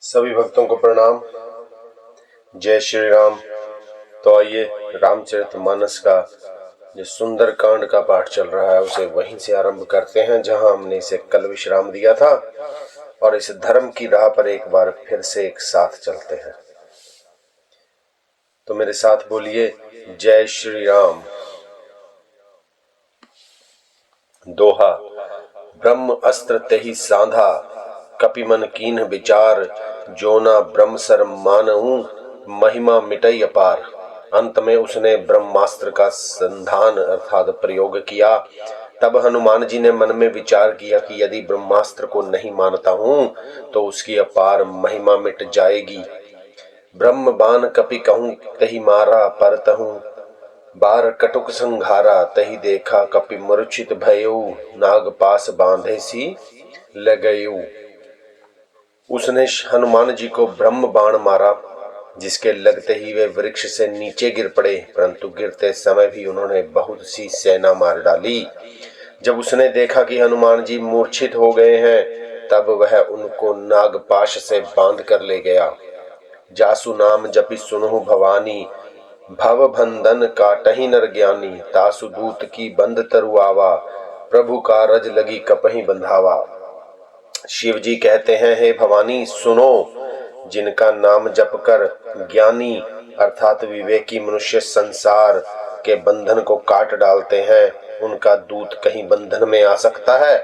सभी भक्तों को प्रणाम। जय श्री राम। तो आइए रामचरितमानस का जो सुंदर कांड का पाठ चल रहा है उसे वहीं से आरंभ करते हैं जहां हमने इसे कल विश्राम दिया था, और इस धर्म की राह पर एक बार फिर से एक साथ चलते हैं। तो मेरे साथ बोलिए जय श्री राम। दोहा। ब्रह्म अस्त्र तेहि साधा, कपि मन कीन्ह विचार, जोना ब्रह्म सर मानहूं, महिमा मिटई अपार। अंत में उसने ब्रह्मास्त्र का संधान अर्थात प्रयोग किया। तब हनुमान जी ने मन में विचार किया कि यदि ब्रह्मास्त्र को नहीं मानता हूं तो उसकी अपार महिमा मिट जाएगी। ब्रह्म बाण कपि कहूं तहि मारा, परतहूं बार कटुक संघारा, तहि देखा कपि मूर्छित भयउ, नाग पास बांधे सी लगयउ। उसने हनुमान जी को ब्रह्म बाण मारा, जिसके लगते ही वे वृक्ष से नीचे गिर पड़े, परंतु गिरते समय भी उन्होंने बहुत सी सेना मार डाली। जब उसने देखा कि हनुमान जी मूर्छित हो गए हैं, तब वह उनको नागपाश से बांध कर ले गया। जासु नाम जपि सुनहु भवानी, भव बंधन काटहि नर ज्ञानी। तासु दूत की बंध तरुआवा, प्रभु का रज लगी कपहि बंधावा। शिव जी कहते हैं, हे भवानी सुनो, जिनका नाम जप कर ज्ञानी अर्थात विवेकी मनुष्य संसार के बंधन को काट डालते हैं, उनका दूत कहीं बंधन में आ सकता है?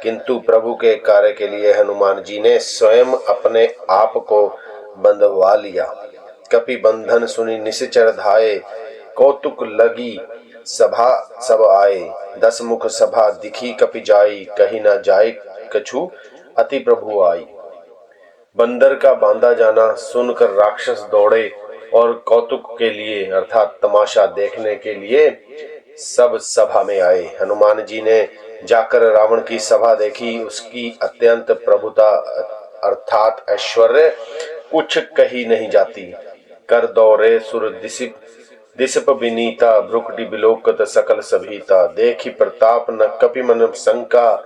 किंतु प्रभु के कार्य के लिए हनुमान जी ने स्वयं अपने आप को बंधवा लिया। कपि बंधन सुनी निश्चर धाये, कौतुक लगी सभा सब आए। 10 मुख सभा दिखी कपि जाई, कही न जाए कछु अति प्रभु आई। बंदर का बांधा जाना सुनकर राक्षस दौड़े और कौतुक के लिए अर्थात तमाशा देखने के लिए सब सभा में आए। हनुमान जी ने जाकर रावण की सभा देखी। उसकी अत्यंत प्रभुता अर्थात ऐश्वर्य कुछ कही नहीं जाती। कर दौरे सुर दिसप विनीता, भ्रुकुटि बिलोकत सकल सभीता। देखी प्रताप न कपि मन शंका,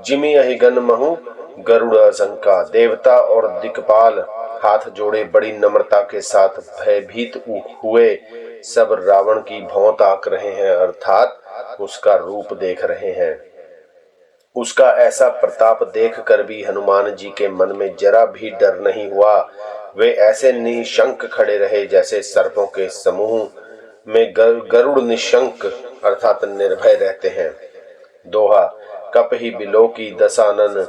जिमि अहि गन महु गरुड़ शंका। देवता और दिक्पाल हाथ जोड़े बड़ी नम्रता के साथ भयभीत हुए सब रावण की भौं ताक रहे हैं अर्थात उसका रूप देख रहे हैं। उसका ऐसा प्रताप देखकर भी हनुमान जी के मन में जरा भी डर नहीं हुआ। वे ऐसे निशंक खड़े रहे जैसे सर्पों के समूह में गरुड़ निशंक अर्थात निर्भय रहते हैं। दोहा। कपहि बिलोकी दसानन,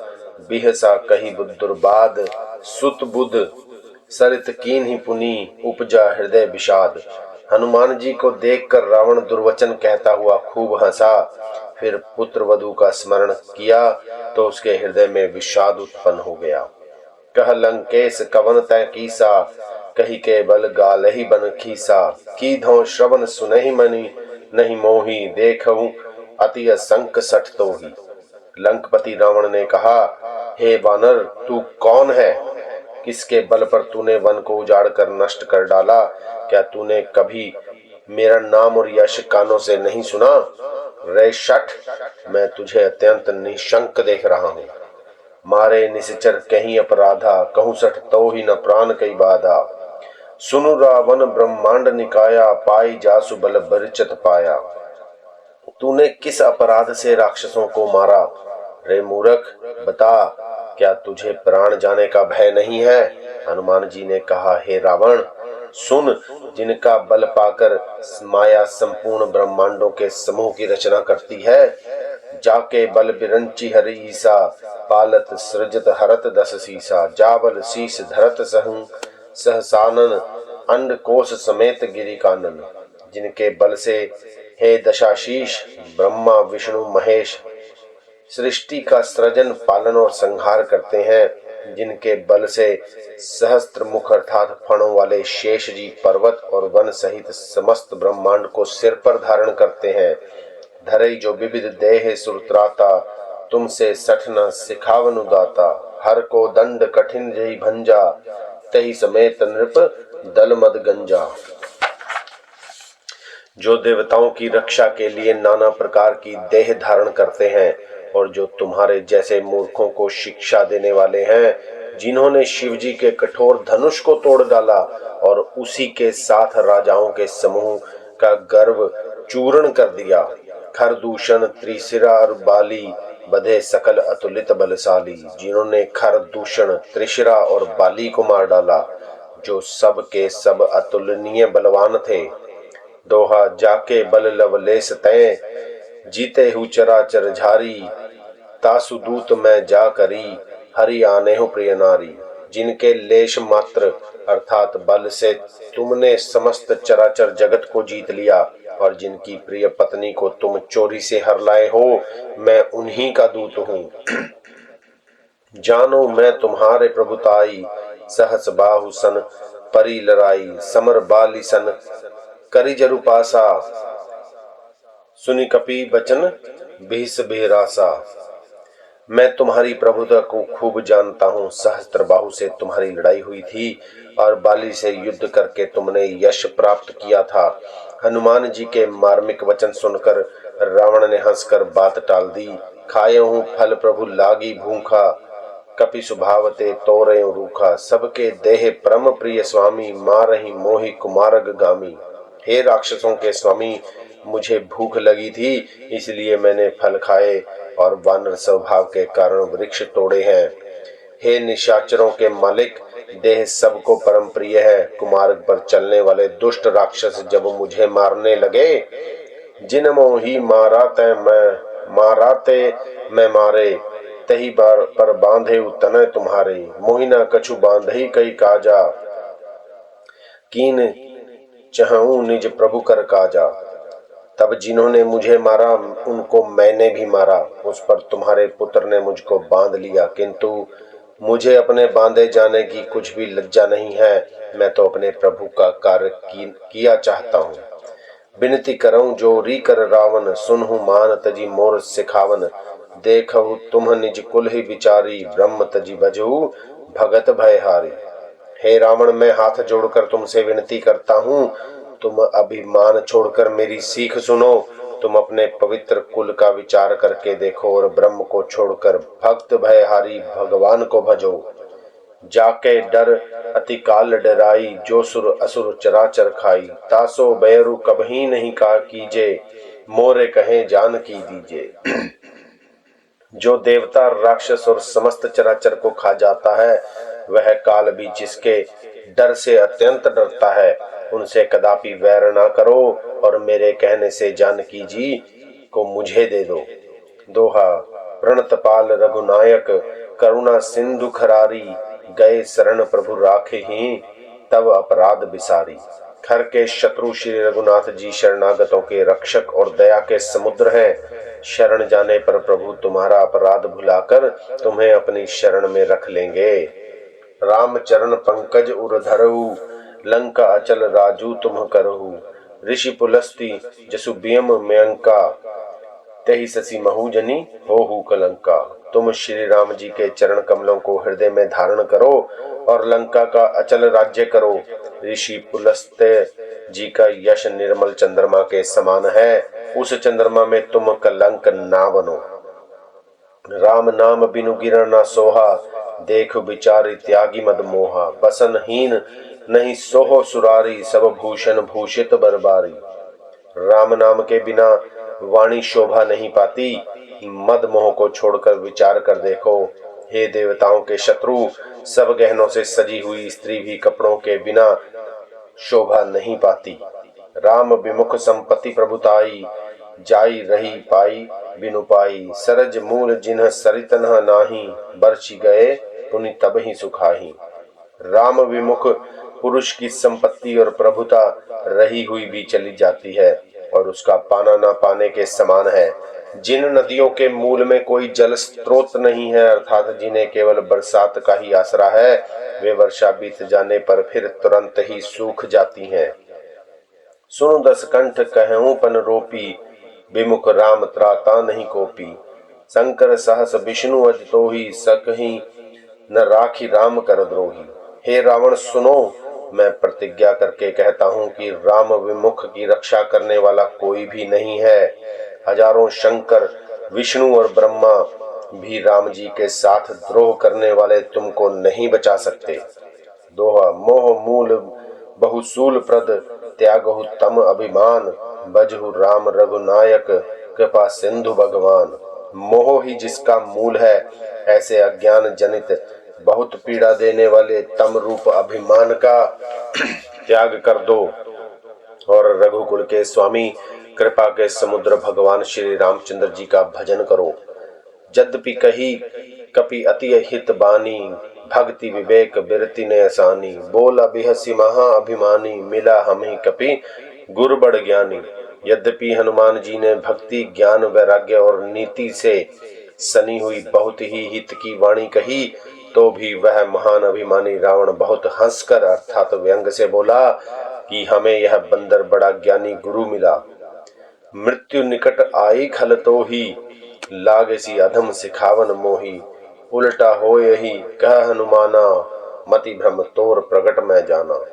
बिहसा कही दुर्बाद। सुत बुध सरित कीन्हि पुनि, उपजा हृदय विषाद। हनुमान जी को देखकर रावण दुर्वचन कहता हुआ खूब हंसा। फिर पुत्र वधू का स्मरण किया तो उसके हृदय में विषाद उत्पन्न हो गया। कह लंकेश कवन तै कीसा, कही के बल गालहि बन खीसा। कीधो श्रवण सुनहि मनि, नहीं मोही देखऊं अति असंक सठ तोही। लंकपति रावण ने कहा, हे वानर तू कौन है? किसके बल पर तूने वन को उजाड़ कर नष्ट कर डाला? क्या तूने कभी मेरा नाम और यश कानों से नहीं सुना? रे शठ, मैं तुझे अत्यंत निशंक देख रहा हूं। मारे निश्चर कहीं अपराधा, कहूं सठ तो ही न प्राण कई बाधा। सुनु रावण ब्रह्मांड निकाया, पाई जासु बल बरचत पाया। तूने किस अपराध से राक्षसों को मारा? रे मूर्ख बता, क्या तुझे प्राण जाने का भय नहीं है? हनुमान जी ने कहा, हे रावण सुन, जिनका बल पाकर माया संपूर्ण ब्रह्मांडों के समूह की रचना करती है, जाके बल बिरंची हरि ईसा, पालत सृजत हरत 10 सीसा। जाबल शीस धरत सहसानन, अंड कोश समेत गिरि कानन। जिनके बल से हे दशाशीष ब्रह्मा विष्णु महेश सृष्टि का सृजन पालन और संहार करते हैं, जिनके बल से सहस्त्र मुख अर्थात फणों वाले शेष जी पर्वत और वन सहित समस्त ब्रह्मांड को सिर पर धारण करते हैं। धरई जो विविध देह सुरत्राता, तुमसे सठ न सिखावनु दाता। हर को दंड कठिन जही भंजा, तही समेत नृप दल मद गंजा। जो देवताओं की रक्षा के लिए नाना प्रकार की देह धारण करते हैं और जो तुम्हारे जैसे मूर्खों को शिक्षा देने वाले हैं, जिन्होंने शिवजी के कठोर धनुष को तोड़ डाला और उसी के साथ राजाओं के समूह का गर्व चूर्ण कर दिया। खरदूषण, त्रिशिरा और बाली बधे सकल अतुलित बलशाली, जिन्होंने खरदूषण, त्रिशिरा और बाली को मार डाला, जो सब के सब अतुलनीय बलवान थे। दोहा, जाके बल लवलेश तय, जीते हु चराचर झारी, तासु दूत मैं जा करी, हरि आने हो प्रिय नारी। जिनके लेश मात्र अर्थात बल से तुमने समस्त चराचर जगत को जीत लिया और जिनकी प्रिय पत्नी को तुम चोरी से हर लाए हो, मैं उन्हीं का दूत हूँ। जानो मैं तुम्हारे प्रभुताई, सहस बाहु सन परी लड़ाई, समर बाली सन करी जरु पासा, सुनि कपि बचन भीष बेरासा। मैं तुम्हारी प्रभुता को खूब जानता हूँ। सहस्त्र बाहु से तुम्हारी लड़ाई हुई थी और बाली से युद्ध करके तुमने यश प्राप्त किया था। हनुमान जी के मार्मिक वचन सुनकर रावण ने हंसकर बात टाल दी। खाए हूँ फल प्रभु लागी भूखा, कपि सुभावते तोरे रूखा, सबके देह परम प्रिय स्वामी, मारहि मोहि कुमारग गामी। हे राक्षसों के स्वामी, मुझे भूख लगी थी, इसलिए मैंने फल खाए और वानर स्वभाव के कारण वृक्ष तोड़े हैं। हे निशाचरों के मालिक, देह सबको परम प्रिय है। कुमार्ग पर चलने वाले दुष्ट राक्षस जब मुझे मारने लगे, जिन मोही माराते मैं मारे, तही बार पर बांधे तनय तुम्हारे, मोहिना कछु बांधई कई काजा, कीन चहऊं निज प्रभु कर काजा। तब जिन्होंने मुझे मारा उनको मैंने भी मारा, उस पर तुम्हारे पुत्र ने मुझको बांध लिया, किंतु मुझे अपने बांधे जाने की कुछ भी लज्जा नहीं है। मैं तो अपने प्रभु का कार्य किया चाहता हूँ। विनती करऊं जो री कर रावण, सुनहु मान तजी मोर सिखावन, देखहु तुम निज कुल ही विचारी, ब्रह्म तजी भजहु भगत भयहारी। हे रावण, मैं हाथ जोड़कर तुमसे विनती करता हूँ, तुम अभिमान छोड़कर मेरी सीख सुनो। तुम अपने पवित्र कुल का विचार करके देखो और ब्रह्म को छोड़कर भक्त भयहारी भगवान को भजो। जाके डर अति काल डराई, जो सुर असुर चराचर खाई, तासो बैरु कभी नहीं का कीजे, मोरे कहे जान की दीजे। जो देवता, राक्षस और समस्त चराचर को खा जाता है, वह काल भी जिसके डर से अत्यंत डरता है, उनसे कदापि वैर ना करो और मेरे कहने से जानकी जी को मुझे दे दो। दोहा, प्रणतपाल रघुनायक, करुणा सिंधु खरारी, गए शरण प्रभु राखे ही, तब अपराध बिसारी। खर के शत्रु श्री रघुनाथ जी शरणागतों के रक्षक और दया के समुद्र हैं। शरण जाने पर प्रभु तुम्हारा अपराध भुलाकर तुम्हें अपनी शरण में रख लेंगे। राम चरण पंकज उर धरहु, लंका अचल राजू तुम करहु, ऋषि पुलस्ती जसु बियम मयंका, तहि शशि महूजनी होहु कलंका। तुम श्री राम जी के चरण कमलों को हृदय में धारण करो और लंका का अचल राज्य करो। ऋषि पुलस्त्य जी का यश निर्मल चंद्रमा के समान है, उस चंद्रमा में तुम कलंक ना बनो। राम नाम बिनु गिर न सोहा, देख विचार त्यागी मद मोहा, बसनहीन नहीं सोहो सुरारी, सब भूषण भूषित बरबारी। राम नाम के बिना वाणी शोभा नहीं पाती, मद मोह को छोड़कर विचार कर देखो। हे देवताओं के शत्रु, सब गहनों से सजी हुई स्त्री भी कपड़ों के बिना शोभा नहीं पाती। राम विमुख संपत्ति प्रभुताई, जाई रही पाई बिनु पाई, सरज मूल जिन्ह सरित न नाही, बरछी गए पुनि तब ही सुखाही। राम विमुख पुरुष की संपत्ति और प्रभुता रही हुई भी चली जाती है और उसका पाना ना पाने के समान है। जिन नदियों के मूल में कोई जल स्रोत नहीं है, अर्थात जिन्हें केवल बरसात का ही आसरा है, वे वर्षा बीत जाने पर फिर तुरंत ही सूख जाती हैं। सुनो दस कंठ कहूं पन रोपी, विमुख राम त्राता नहीं कोपी, शंकर सहस विष्णु अज तोहि, सकहि न राखी राम कर द्रोही। हे रावण सुनो, मैं प्रतिज्ञा करके कहता हूँ कि राम विमुख की रक्षा करने वाला कोई भी नहीं है। हजारों शंकर, विष्णु और ब्रह्मा भी राम जी के साथ द्रोह करने वाले तुमको नहीं बचा सकते। दोहा मोह मूल बहुसूल प्रद त्यागहु तम अभिमान बजहु राम रघुनायक कृपा सिंधु भगवान। मोह ही जिसका मूल है, ऐसे अज्ञान जनित बहुत पीड़ा देने वाले तम रूप अभिमान का त्याग कर दो और रघुकुल के स्वामी कृपा के समुद्र भगवान श्री रामचंद्र जी का भजन करो। यद्यपि कही कपि अति हित बानी भक्ति विवेक बिरति ने आसानी बोला बिहसी महा अभिमानी मिला हम ही कपि गुरु बड़ ज्ञानी। यद्यपि हनुमान जी ने भक्ति ज्ञान वैराग्य और नीति से सनी हुई बहुत ही हित की वाणी कही, तो भी वह महान अभिमानी रावण बहुत हंसकर अर्थात व्यंग से बोला कि हमें यह बंदर बड़ा ज्ञानी गुरु मिला। मृत्यु निकट आई खल तो ही लागसी अधम सिखावन मोही उल्टा हो यही कह हनुमाना मति भ्रम तोर प्रगट में जाना।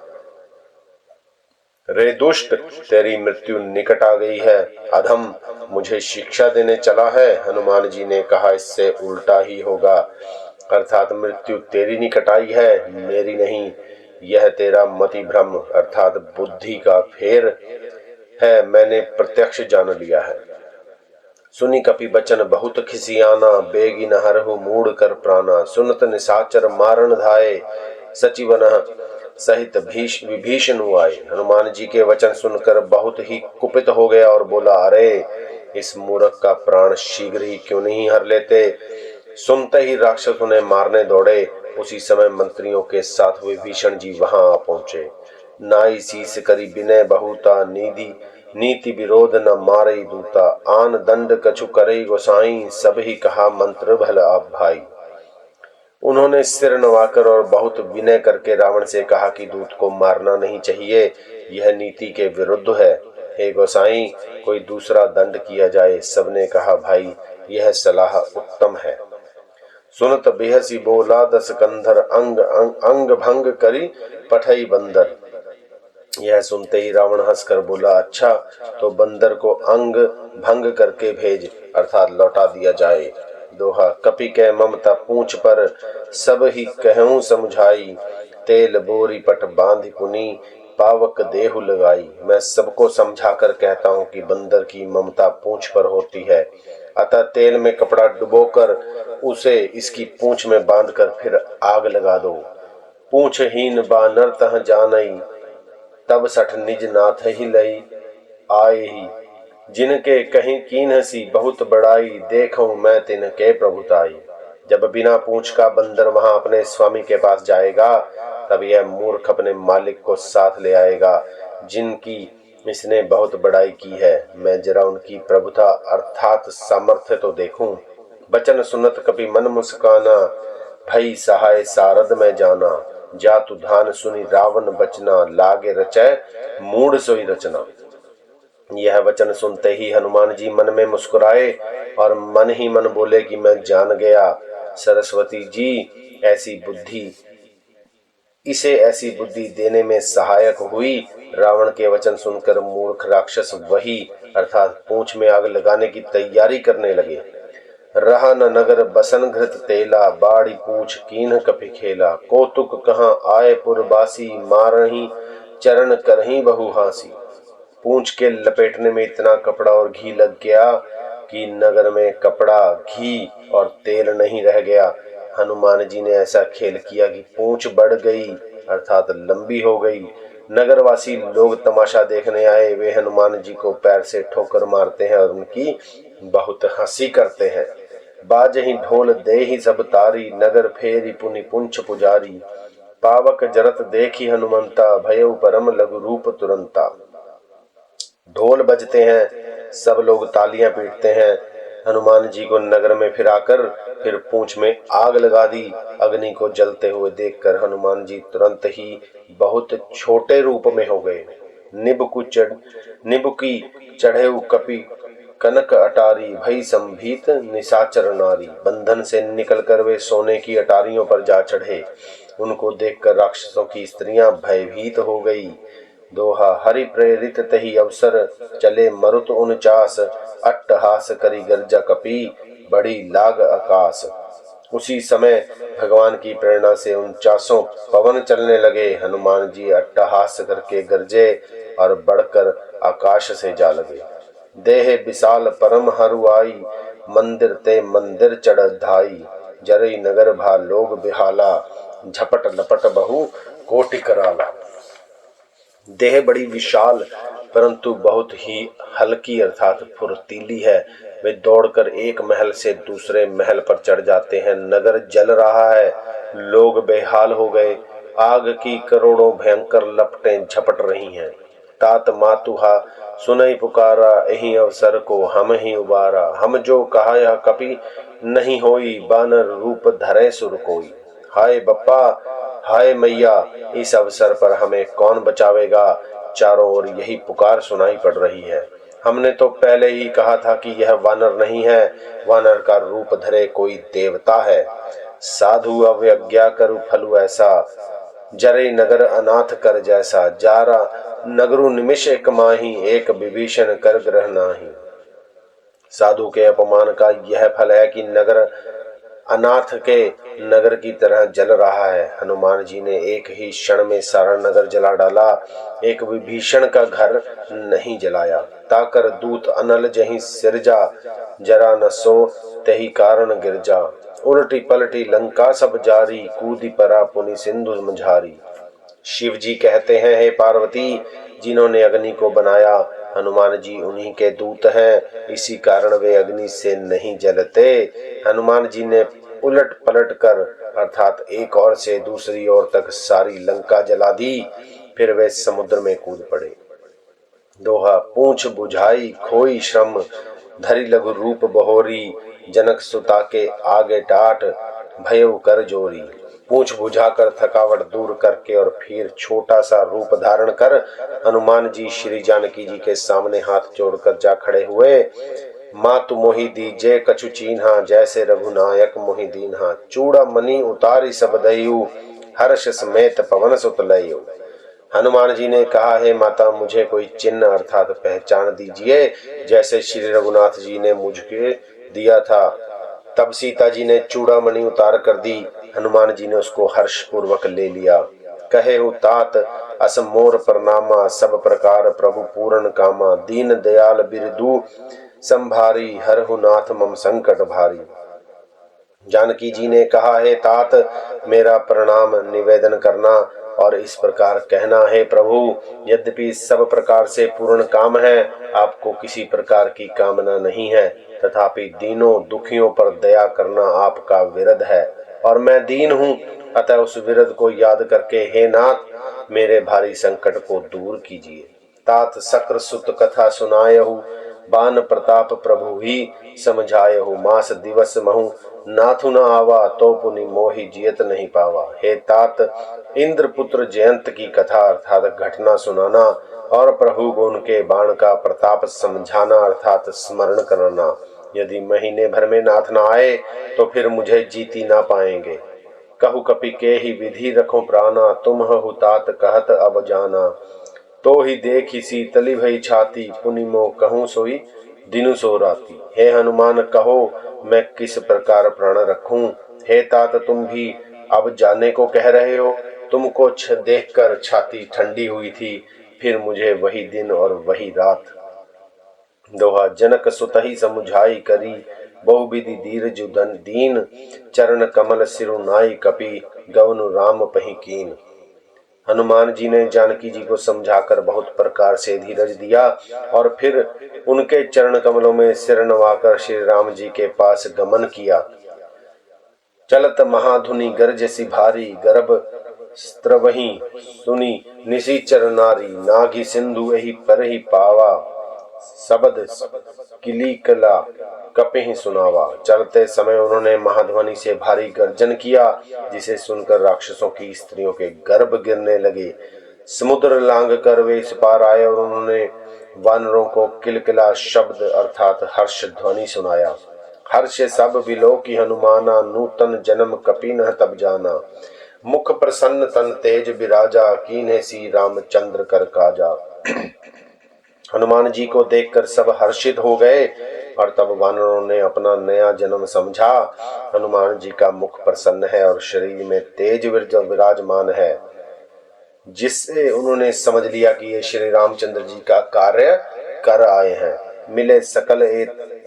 रे दुष्ट, तेरी मृत्यु निकट आ गई है, अधम मुझे शिक्षा देने चला है। हनुमान जी ने कहा इससे उल्टा ही होगा, अर्थात मृत्यु तेरी निकट आई है, मेरी नहीं। यह तेरा मति भ्रम अर्थात बुद्धि का फेर है, मैंने प्रत्यक्ष जान लिया है। सुनी कपि बचन बहुत खिसियाना बेगी न हरहु मूड कर प्राणा सुनत निशाचर मारण धाये सचिवन सहित विभीषण आए। हनुमान जी के वचन सुनकर बहुत ही कुपित हो गया और बोला, अरे इस मूर्ख का प्राण शीघ्र ही क्यों नहीं हर लेते। सुनते ही राक्षस उन्हें मारने दौड़े। उसी समय मंत्रियों के साथ विभीषण जी वहां आ पहुंचे। नाई शीस करी विनय बहुता निधि नीति विरोध न मारई दूता आन दंड कछु करे गोसाई सब ही कहा मंत्र भल आप भाई। उन्होंने सिर नवाकर और बहुत विनय करके रावण से कहा कि दूत को मारना नहीं चाहिए, यह नीति के विरुद्ध है। हे गोसाई, कोई दूसरा दंड किया जाए। सबने कहा, भाई यह सलाह उत्तम है। सुनत बेहसी बोला दस कंधर अंग अंग, अंग भंग करी पठई बंदर। यह सुनते ही रावण हंसकर बोला, अच्छा तो बंदर को अंग भंग करके भेज अर्थात लौटा दिया जाए। दोहा कपि के ममता पूंछ पर सब ही कहूं समझाई तेल बोरी पट बांधी पुनी पावक देहु लगाई। मैं सबको समझा कर कहता हूं कि बंदर की ममता पूंछ पर होती है, अतः तेल में कपड़ा डुबोकर उसे इसकी पूंछ में बांधकर फिर आग लगा दो। पूंछहीन बानर तह जानई तब सठ निज नाथ ही लई आए ही जिनके कहीं कीन हसी बहुत बड़ाई देखूं मैं तिनके प्रभुताई। जब बिना पूंछ का बंदर वहां अपने स्वामी के पास जाएगा, तब यह मूर्ख अपने मालिक को साथ ले आएगा जिनकी इसने बहुत बड़ाई की है। मैं जरा उनकी प्रभुता अर्थात सामर्थ्य तो देखूं। बचन सुनत कपि मन मुस्काना भई सहाय सारद में जाना जातु धान सुनी रावण बचना लागे रचय मूढ़ सोई रचना। यह वचन सुनते ही हनुमान जी मन में मुस्कुराए और मन ही मन बोले कि मैं जान गया, सरस्वती जी इसे ऐसी बुद्धि देने में सहायक हुई। रावण के वचन सुनकर मूर्ख राक्षस वही अर्थात पूंछ में आग लगाने की तैयारी करने लगे। रहा न नगर बसन घृत तेला बाड़ी पूछ कीन्ह कपि खेला कौतुक कहाँ आए पुरबासी मारही चरण करही बहु हासी। पूंछ के लपेटने में इतना कपड़ा और घी लग गया कि नगर में कपड़ा घी और तेल नहीं रह गया। हनुमान जी ने ऐसा खेल किया कि पूंछ बढ़ गई अर्थात लंबी हो गई। नगरवासी लोग तमाशा देखने आए, वे हनुमान जी को पैर से ठोकर मारते हैं और उनकी बहुत हंसी करते हैं। बाजहि ढोल देहि सब तारी नगर फेरी पुनि पुंछ पुजारी पावक जरत देखी हनुमंता भयउ परम लघु रूप तुरंता। ढोल बजते हैं, सब लोग तालियां पीटते हैं। हनुमान जी को नगर में फिराकर फिर पूंछ में आग लगा दी। अग्नि को जलते हुए देखकर हनुमान जी तुरंत ही बहुत छोटे रूप में हो गए। निबुकी चढ़े कपि कनक अटारी भई संभीत निशाचर नारी। बंधन से निकलकर वे सोने की अटारियों पर जा चढ़े। उनको देखकर राक्षसों की स्त्रियां भयभीत हो गई। दोहा हरि प्रेरित तही अवसर चले मरुत 49 अट्टहास करी गर्जा कपी बड़ी लाग आकाश। उसी समय भगवान की प्रेरणा से 49 पवन चलने लगे। हनुमान जी अट्टहास करके गरजे और बढ़कर आकाश से जा लगे। देह विशाल परम हरुआई, मंदिर ते मंदिर चढ़ धाई। जरई नगर भा लोग बिहाला, झपट लपट बहु कोटि कराला। देह बड़ी विशाल परंतु बहुत ही हल्की अर्थात फुर्तीली है। वे दौड़कर एक महल से दूसरे महल पर चढ़ जाते हैं। नगर जल रहा है, लोग बेहाल हो गए। आग की करोड़ों भयंकर लपटें झपट रही हैं। तात मातुहा सुनई पुकारा, यही अवसर को हम ही उबारा। हम जो कहा यह कपि नहीं होई, बानर रूप धरे सुर कोई। हाय बप्पा हाय मैया, इस अवसर पर हमें कौन बचावेगा। चारों ओर यही पुकार सुनाई पड़ रही है। हमने तो पहले ही कहा था कि यह वानर नहीं है, वानर का रूप धरे कोई देवता है। साधु अवज्ञा करु फलु ऐसा, जरे नगर अनाथ कर जैसा। जारा नगरु निमिष एक माही, एक विभीषण कर ग्रह नाही। साधु के अपमान का यह फल है कि नगर अनाथ के नगर की तरह जल रहा है। हनुमान जी ने एक ही क्षण में सारा नगर जला डाला, एक विभीषण का घर नहीं जलाया। ताकर दूत अनल जहीं सिरजा, जरा न सो तही कारण गिरजा। उलटी पलटी लंका सब जारी, कूदी परा पुनि सिंधु मझारी। शिव जी कहते हैं, हे पार्वती, जिन्होंने अग्नि को बनाया हनुमान जी उन्हीं के दूत हैं, इसी कारण वे अग्नि से नहीं जलते। हनुमान जी ने उलट पलट कर अर्थात एक ओर से दूसरी ओर तक सारी लंका जला दी। फिर वे समुद्र में कूद पड़े। दोहा पूंछ बुझाई खोई श्रम, धरि लघु रूप बहोरी। जनक सुता के आगे टाट, भयउ कर जोरी। पूंछ बुझाकर थकावट दूर करके और फिर छोटा सा रूप धारण कर हनुमान जी श्री जानकी जी के सामने हाथ जोड़कर जा खड़े हुए। मातु मोहि दीजे कछु चीन्हा, जैसे रघुनायक मोहि दीन्हा। चूड़ा मणि उतारी सब दयु, हर्ष समेत पवन सुत लयु। हनुमान जी ने कहा, हे माता, मुझे कोई चिन्ह अर्थात पहचान दीजिए, जैसे श्री रघुनाथ जी ने मुझे दिया था। तब सीता जी ने चूड़ामणि उतार कर दी। हनुमान जी ने उसको हर्ष पूर्वक ले लिया। कहे तात अस मोर प्रणामा, सब प्रकार प्रभु पूरन कामा। दीन दयाल बिरदू संभारी, हरहु नाथ मम संकट भारी। जानकी जी ने कहा, हे तात, मेरा प्रणाम निवेदन करना और इस प्रकार कहना, हे प्रभु, यद्यपि सब प्रकार से पूर्ण काम है, आपको किसी प्रकार की कामना नहीं है, तथापि दीनों दुखियों पर दया करना आपका विरध है और मैं दीन हूँ। अतः उस विरध को याद करके हे नाथ, मेरे भारी संकट को दूर कीजिए। तात सक्र सुत कथा सुनायहु, बान प्रताप प्रभु ही समझायहु। मास दिवस महु नाथु न आवा, तो पुनि मोहि जियत नहीं पावा। हे तात, इंद्र पुत्र जयंत की कथा अर्थात घटना सुनाना और प्रभु को उनके बाण का प्रताप समझाना अर्थात स्मरण कराना। यदि महीने भर में नाथ न आए तो फिर मुझे जीती ना पाएंगे। कहु कपि के ही विधि रखो प्राणा, तुम हु तात कहत अब जाना। तो ही देखी शीतली भई छाती, पुनि मो कहूँ सोई दिनु सो राती। हे हनुमान, कहो मैं किस प्रकार प्राण रखूं। हे तात, तुम भी अब जाने को कह रहे हो। तुमको देखकर छाती ठंडी हुई थी, फिर मुझे वही दिन और वही रात। दोहा जनक सुतहि समुझाई करी, बहु विधि धीरजु दीन। चरण कमल सिरु नाई कपि, गवनु राम पहि कीन। हनुमान जी ने जानकी जी को समझाकर बहुत प्रकार से धीरज दिया और फिर उनके चरण कमलों में सिर नवाकर श्री राम जी के पास गमन किया। चलत महाधुनि गर्जसी भारी, गर्भ स्त्रवही सुनी निशिचर नारी। नागी सिंधु एहि पर ही पावा, शबद किलिकला कपिहि सुनावा। चलते समय उन्होंने महाध्वनि से भारी गर्जन किया, जिसे सुनकर राक्षसों की स्त्रियों के गर्भ गिरने लगे। समुद्र लांघ कर वे इस पार आए और उन्होंने वानरों को किलकिला शब्द अर्थात हर्ष ध्वनि सुनाया। हर्ष सब बिलो की हनुमाना, नूतन जन्म कपि न तब जाना। मुख प्रसन्न तन तेज बिराजा, कीन्हे सी रामचंद्र कर काजा। हनुमान जी को देखकर सब हर्षित हो गए और तब वानरों ने अपना नया जन्म समझा। हनुमान जी का मुख प्रसन्न है और शरीर में तेज विराजमान है, जिससे उन्होंने समझ लिया कि ये श्री रामचंद्र जी का कार्य कर आए हैं। मिले सकल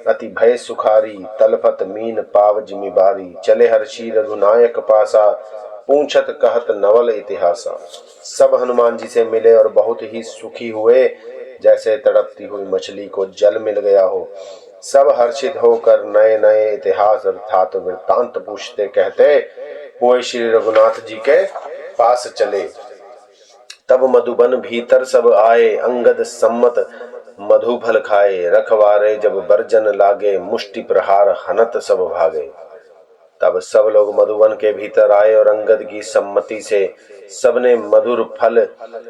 अति भय सुखारी, तलफत मीन पाव जिमीबारी, चले हर्षी रघुनायक पासा, पूछत कहत नवल इतिहासा। सब हनुमान जी से मिले और बहुत ही सुखी हुए, जैसे तड़पती हुई मछली को जल मिल गया हो। सब हर्षित होकर नए नए इतिहास अर्थात वृत्तांत पूछते कहते हुए श्री रघुनाथ जी के पास चले। तब मधुबन भीतर सब आए, अंगद सम्मत मधु फल खाए, रखवारे जब बरजन लागे, मुष्टि प्रहार हनत सब भागे। तब सब लोग मधुवन के भीतर आए और अंगद की सम्मति से सबने मधुर फल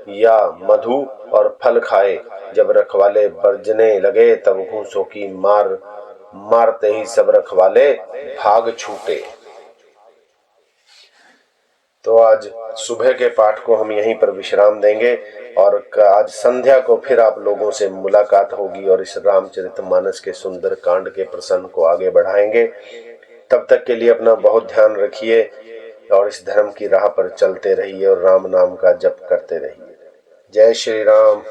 या मधु और फल खाए। जब रखवाले बरजने लगे तब घूंसों की मारते ही सब रखवाले भाग छूटे। तो आज सुबह के पाठ को हम यहीं पर विश्राम देंगे और आज संध्या को फिर आप लोगों से मुलाकात होगी और इस रामचरितमानस के सुंदर कांड के प्रसंग को आगे बढ़ाएंगे। तब तक के लिए अपना बहुत ध्यान रखिए और इस धर्म की राह पर चलते रहिए और राम नाम का जप करते रहिए। जय श्री राम।